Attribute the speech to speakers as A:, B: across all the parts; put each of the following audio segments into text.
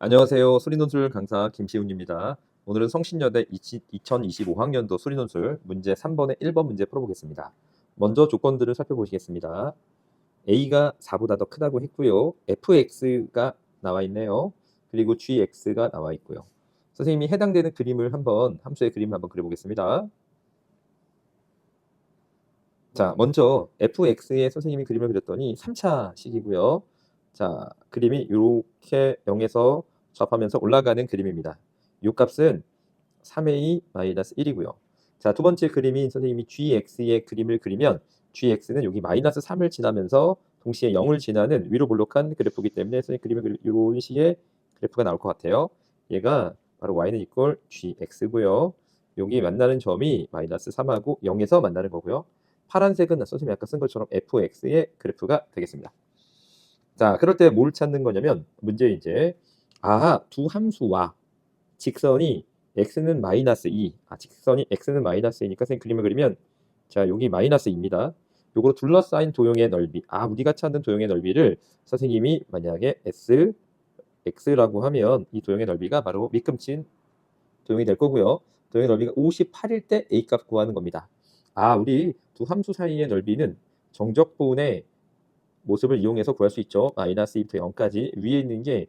A: 안녕하세요. 수리논술 강사 김시훈입니다. 오늘은 성신여대 2025학년도 수리논술 문제 3번의 1번 문제 풀어보겠습니다. 먼저 조건들을 살펴보시겠습니다. A가 4보다 더 크다고 했고요. fx가 나와 있네요. 그리고 gx가 나와 있고요. 선생님이 해당되는 그림을 함수의 그림을 한번 그려보겠습니다. 자, 먼저 fx의 선생님이 그림을 그렸더니 3차식이고요. 자, 그림이 이렇게 0에서 접하면서 올라가는 그림입니다. 요 값은 3a-1이고요. 자, 두 번째 그림인 선생님이 gx의 그림을 그리면 gx는 여기 -3을 지나면서 동시에 0을 지나는 위로 볼록한 그래프이기 때문에 선생님 그림을 이런 식의 그래프가 나올 것 같아요. 얘가 바로 y는 gx고요. 여기 만나는 점이 -3하고 0에서 만나는 거고요. 파란색은 선생님이 아까 쓴 것처럼 fx의 그래프가 되겠습니다. 자, 그럴 때 뭘 찾는 거냐면 문제 이제 두 함수와 직선이 x는 -2, 직선이 x는 -2니까 선생님 그림을 그리면 자, 여기 -2입니다. 요거로 둘러싸인 도형의 넓이, 우리가 찾는 도형의 넓이를 선생님이 만약에 x라고 하면 이 도형의 넓이가 바로 밑금친 도형이 될 거고요. 도형의 넓이가 58일 때 a 값 구하는 겁니다. 우리 두 함수 사이의 넓이는 정적분의 모습을 이용해서 구할 수 있죠. -2부터 0까지 위에 있는 게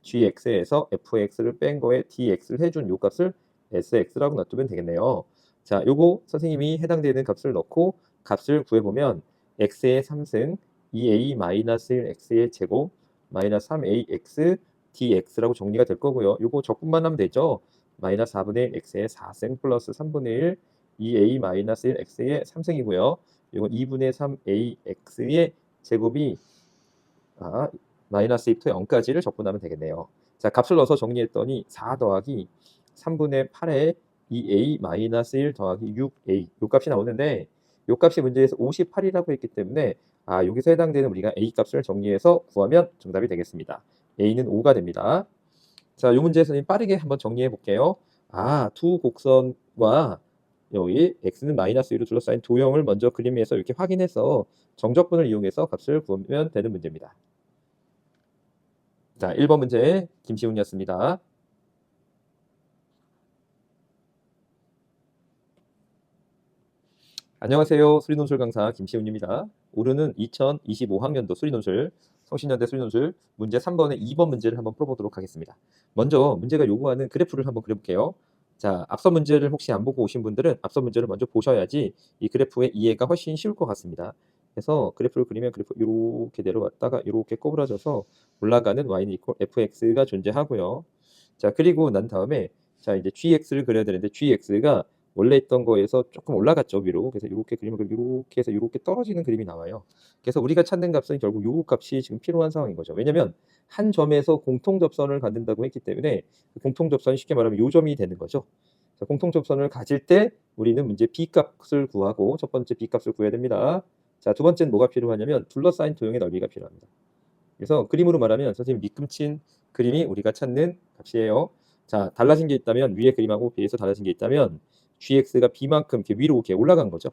A: gx에서 fx를 뺀 거에 dx를 해준 요 값을 sx라고 놔두면 되겠네요. 자, 요거 선생님이 해당되는 값을 넣고 값을 구해보면 x의 3승 2a-1x의 제곱 -3ax dx라고 정리가 될 거고요. 요거 적분만 하면 되죠. -4분의 1 x의 4승 플러스 3분의 1 2a-1 x의 3승이고요. 이건 2분의 3ax의 제곱이 -2부터 0까지를 적분하면 되겠네요. 자, 값을 넣어서 정리했더니 4 더하기 3분의 8에 2a-1 더하기 6a 요 값이 나오는데 요 값이 문제에서 58이라고 했기 때문에 여기서 해당되는 우리가 a 값을 정리해서 구하면 정답이 되겠습니다. a는 5가 됩니다. 자, 요 문제 선생님 빠르게 한번 정리해 볼게요. 두 곡선과 여기 x는 -2로 둘러싸인 도형을 먼저 그림에서 이렇게 확인해서 정적분을 이용해서 값을 구하면 되는 문제입니다. 자, 1번 문제 김시훈이었습니다. 안녕하세요. 수리논술 강사 김시훈입니다. 오늘은 2025학년도 수리논술, 성신여대 수리논술 문제 3번의 2번 문제를 한번 풀어보도록 하겠습니다. 먼저 문제가 요구하는 그래프를 한번 그려볼게요. 자, 앞서 문제를 혹시 안 보고 오신 분들은 앞서 문제를 먼저 보셔야지 이 그래프의 이해가 훨씬 쉬울 것 같습니다. 그래서 그래프를 그리면 그래프 이렇게 내려왔다가 이렇게 꼬부라져서 올라가는 y는 fx가 존재하고요. 자, 그리고 난 다음에 자, 이제 gx를 그려야 되는데 gx가 원래 있던 거에서 조금 올라갔죠, 위로. 그래서 이렇게 그림을 이렇게 해서 이렇게 떨어지는 그림이 나와요. 그래서 우리가 찾는 값은 결국 요 값이 지금 필요한 상황인 거죠. 왜냐면 한 점에서 공통 접선을 갖는다고 했기 때문에 그 공통 접선이 쉽게 말하면 요 점이 되는 거죠. 자, 공통 접선을 가질 때 우리는 문제 b 값을 구하고 첫 번째 b 값을 구해야 됩니다. 자, 두 번째는 뭐가 필요하냐면 둘러싸인 도형의 넓이가 필요합니다. 그래서 그림으로 말하면 선생님 밑금친 그림이 우리가 찾는 값이에요. 자, 달라진 게 있다면 위에 그림하고 비해서 달라진 게 있다면 gx가 b만큼 이렇게 위로 이렇게 올라간 거죠.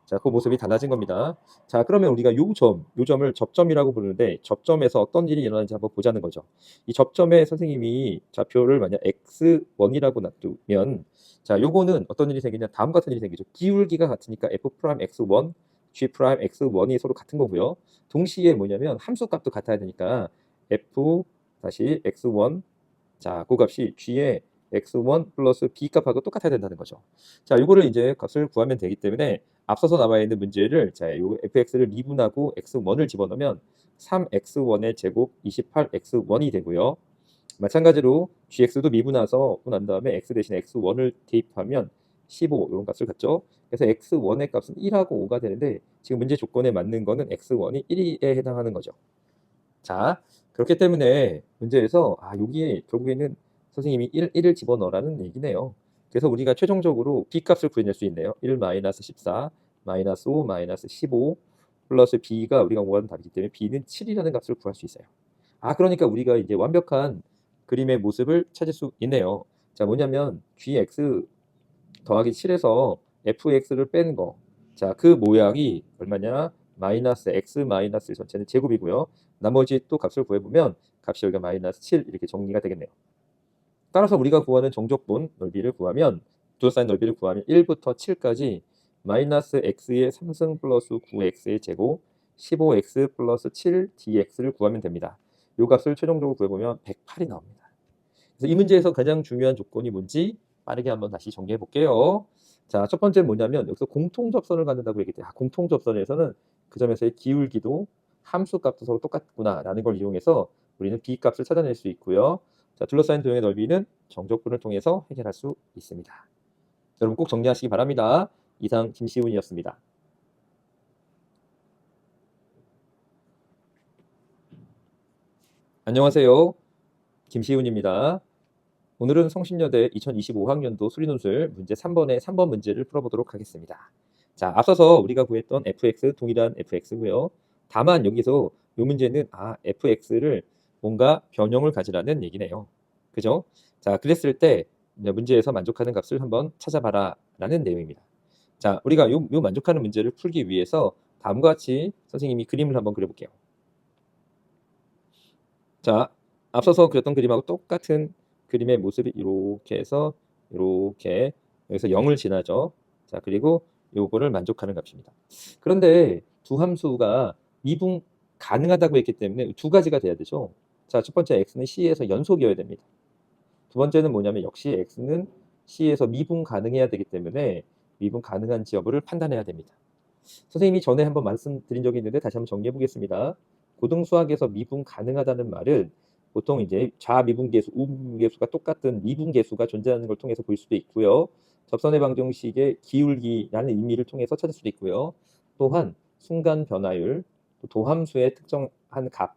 A: 자, 그 모습이 달라진 겁니다. 자, 그러면 우리가 요 점을 접점이라고 부르는데 접점에서 어떤 일이 일어나는지 한번 보자는 거죠. 이 접점에 선생님이 좌표를 만약 x1이라고 놔두면 자, 요거는 어떤 일이 생기냐 다음 같은 일이 생기죠. 기울기가 같으니까 f'x1, g'x1이 서로 같은 거고요. 동시에 뭐냐면 함수 값도 같아야 되니까 f 다시 x1 자, 그 값이 g의 x1 플러스 b 값하고 똑같아야 된다는 거죠. 자, 요거를 이제 값을 구하면 되기 때문에 앞서서 나와 있는 문제를 자, 요 fx를 미분하고 x1을 집어넣으면 3x1의 제곱 28x1이 되고요. 마찬가지로 gx도 미분해서 난 다음에 x 대신 x1을 대입하면 15 이런 값을 갖죠. 그래서 x1의 값은 1하고 5가 되는데 지금 문제 조건에 맞는 거는 x1이 1에 해당하는 거죠. 자, 그렇기 때문에 문제에서 여기에 결국에는 선생님이 1을 집어넣으라는 얘기네요. 그래서 우리가 최종적으로 b값을 구해낼 수 있네요. 1 14 5 15 플러스 b가 우리가 구하는 답이기 때문에 b는 7이라는 값을 구할 수 있어요. 그러니까 우리가 이제 완벽한 그림의 모습을 찾을 수 있네요. 자, 뭐냐면 gx 더하기 7에서 fx를 뺀 거. 자, 그 모양이 얼마냐? -x 1 전체는 제곱이고요. 나머지 또 값을 구해보면 값이 여기가 마이너스 7 이렇게 정리가 되겠네요. 따라서 우리가 구하는 정적분 넓이를 구하면 둘러싸인 넓이를 구하면 1부터 7까지 마이너스 x의 3승 플러스 9x의 제곱 15x 플러스 7dx를 구하면 됩니다. 이 값을 최종적으로 구해보면 108이 나옵니다. 그래서 이 문제에서 가장 중요한 조건이 뭔지 빠르게 한번 다시 정리해 볼게요. 자, 첫 번째는 뭐냐면 여기서 공통접선을 갖는다고 얘기했대요. 공통접선에서는 그 점에서의 기울기도 함수 값도 서로 똑같구나라는 걸 이용해서 우리는 b 값을 찾아낼 수 있고요. 자, 둘러싸인 도형의 넓이는 정적분을 통해서 해결할 수 있습니다. 여러분 꼭 정리하시기 바랍니다. 이상 김시훈이었습니다. 안녕하세요. 김시훈입니다. 오늘은 성신여대 2025학년도 수리논술 문제 3번의 3번 문제를 풀어보도록 하겠습니다. 자, 앞서서 우리가 구했던 fx 동일한 fx고요. 다만 여기서 이 문제는 fx를 뭔가 변형을 가지라는 얘기네요. 그죠? 자, 그랬을 때 문제에서 만족하는 값을 한번 찾아봐라 라는 내용입니다. 자, 우리가 요 만족하는 문제를 풀기 위해서 다음과 같이 선생님이 그림을 한번 그려볼게요. 자, 앞서서 그렸던 그림하고 똑같은 그림의 모습이 이렇게 해서 이렇게 여기서 0을 지나죠. 자, 그리고 요거를 만족하는 값입니다. 그런데 두 함수가 미분 가능하다고 했기 때문에 두 가지가 돼야 되죠. 자, 첫 번째 x는 c에서 연속이어야 됩니다. 두 번째는 뭐냐면 역시 x는 c에서 미분 가능해야 되기 때문에 미분 가능한지 여부를 판단해야 됩니다. 선생님이 전에 한번 말씀드린 적이 있는데 다시 한번 정리해 보겠습니다. 고등수학에서 미분 가능하다는 말은 보통 이제 좌미분계수, 우미분계수가 똑같은 미분계수가 존재하는 걸 통해서 볼 수도 있고요. 접선의 방정식의 기울기라는 의미를 통해서 찾을 수도 있고요. 또한 순간 변화율, 도함수의 특정한 값,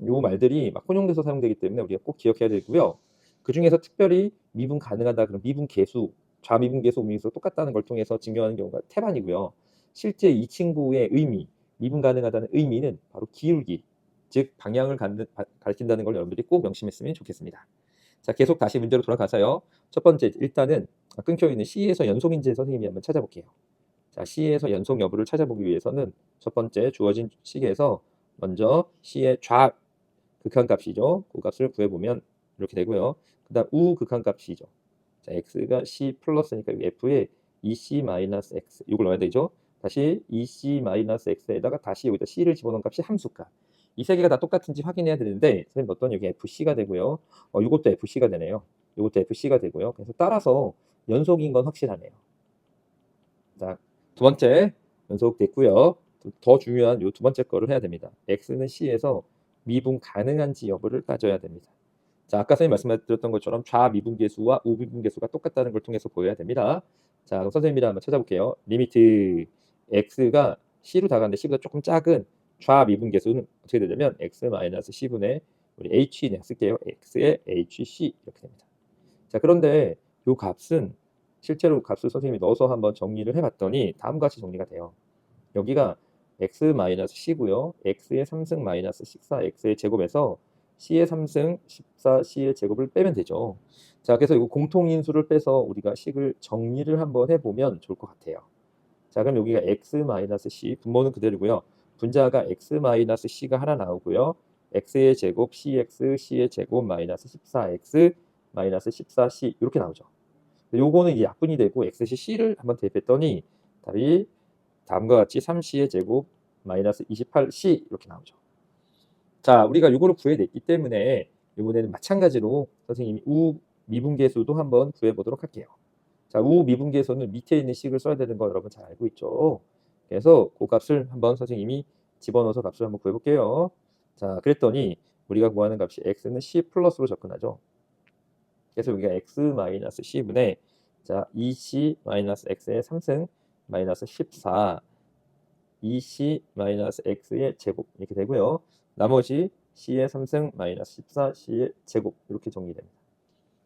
A: 요 말들이 막 혼용돼서 사용되기 때문에 우리가 꼭 기억해야 되고요. 그 중에서 특별히 미분 가능하다 그런 미분계수, 좌미분계수, 우미분계수 똑같다는 걸 통해서 증명하는 경우가 태반이고요. 실제 이 친구의 의미, 미분 가능하다는 의미는 바로 기울기, 즉 방향을 가리킨다는 걸 여러분들이 꼭 명심했으면 좋겠습니다. 자, 계속 다시 문제로 돌아가서요. 첫 번째, 일단은 끊겨있는 C에서 연속인지 선생님이 한번 찾아볼게요. 자, C에서 연속 여부를 찾아보기 위해서는 첫 번째 주어진 식에서 먼저 C의 좌 극한값이죠. 그 값을 구해보면 이렇게 되고요. 그 다음 우 극한값이죠. 자, x가 c 플러스니까 f에 2c-x 이걸 넣어야 되죠. 다시 2c-x에다가 다시 여기다 c를 집어넣은 값이 함수값. 이 세 개가 다 똑같은지 확인해야 되는데 선생님 넣었더니 여기 fc가 되고요. 이것도 fc가 되네요. 이것도 fc가 되고요. 그래서 따라서 연속인 건 확실하네요. 자, 두 번째 연속됐고요. 더 중요한 이 두 번째 거를 해야 됩니다. x는 c에서 미분 가능한지 여부를 따져야 됩니다. 자, 아까 선생님 말씀드렸던 것처럼 좌미분계수와 우미분계수가 똑같다는 걸 통해서 보여야 됩니다. 자, 그럼 선생님이랑 한번 찾아볼게요. 리미트 x가 c로 다가가는데 c보다 조금 작은 좌미분계수는 어떻게 되냐면 x-c분의 우리 h 그냥 쓸게요. x의 hc 이렇게 됩니다. 자, 그런데 이 값은 실제로 값을 선생님이 넣어서 한번 정리를 해봤더니 다음과 같이 정리가 돼요. 여기가 x-c고요. x의 3승 마이너스 14x의 제곱에서 c의 3승 14c의 제곱을 빼면 되죠. 자, 그래서 이 공통인수를 빼서 우리가 식을 정리를 한번 해보면 좋을 것 같아요. 자, 그럼 여기가 x-c 분모는 그대로고요. 분자가 x-c가 하나 나오고요. x의 제곱 cx c의 제곱 마이너스 14x 마이너스 14c 이렇게 나오죠. 요거는 이제 약분이 되고 xc를 한번 대입했더니 답이 다음과 같이 3c의 제곱 마이너스 28c 이렇게 나오죠. 자, 우리가 요거를 구해냈기 때문에 이번에는 마찬가지로 선생님이 우 미분계수도 한번 구해보도록 할게요. 자, 우 미분계수는 밑에 있는 식을 써야 되는 거 여러분 잘 알고 있죠. 그래서 그 값을 한번 선생님이 집어넣어서 값을 한번 구해볼게요. 자, 그랬더니 우리가 구하는 값이 x는 c 플러스로 접근하죠. 그래서 여기가 x-c분의 자 2c-x의 3승 마이너스 14 2c-x의 제곱 이렇게 되고요. 나머지 c의 3승 마이너스 14c의 제곱 이렇게 정리됩니다.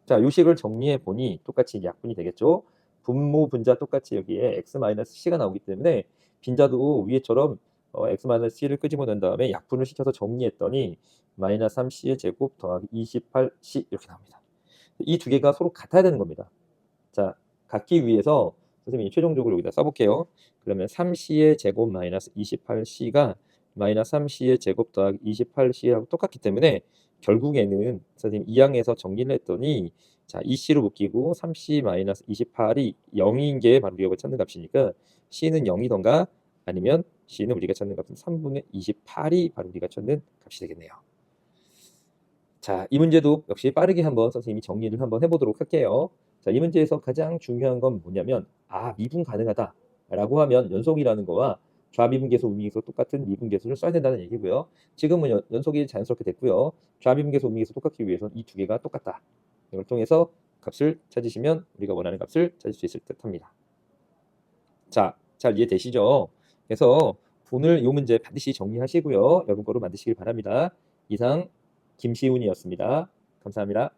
A: 자, 요 식을 정리해 보니 똑같이 약분이 되겠죠. 분모 분자 똑같이 여기에 x-c가 나오기 때문에 빈자도 위에처럼 x-c를 끄집어낸 다음에 약분을 시켜서 정리했더니 마이너스 3c의 제곱 더하기 28c 이렇게 나옵니다. 이 두 개가 서로 같아야 되는 겁니다. 자, 같기 위해서 선생님이 최종적으로 여기다 써볼게요. 그러면 3c의 제곱 마이너스 28c가 마이너스 3C의 제곱 더하기 28C하고 똑같기 때문에 결국에는 선생님 2항에서 정리를 했더니 자 2C로 묶이고 3C 마이너스 28이 0인 게 바로 우리가 찾는 값이니까 C는 0이던가 아니면 C는 우리가 찾는 값은 3분의 28이 바로 우리가 찾는 값이 되겠네요. 자, 이 문제도 역시 빠르게 한번 선생님이 정리를 한번 해보도록 할게요. 자, 이 문제에서 가장 중요한 건 뭐냐면 미분 가능하다 라고 하면 연속이라는 거와 좌미분계수, 우미계수 똑같은 미분계수를 써야 된다는 얘기고요. 지금은 연속이 자연스럽게 됐고요. 좌미분계수, 우미계수 똑같기 위해서는 이 두 개가 똑같다. 이걸 통해서 값을 찾으시면 우리가 원하는 값을 찾을 수 있을 듯 합니다. 자, 잘 이해되시죠? 그래서 오늘 이 문제 반드시 정리하시고요. 여러분 거로 만드시길 바랍니다. 이상 김시훈이었습니다. 감사합니다.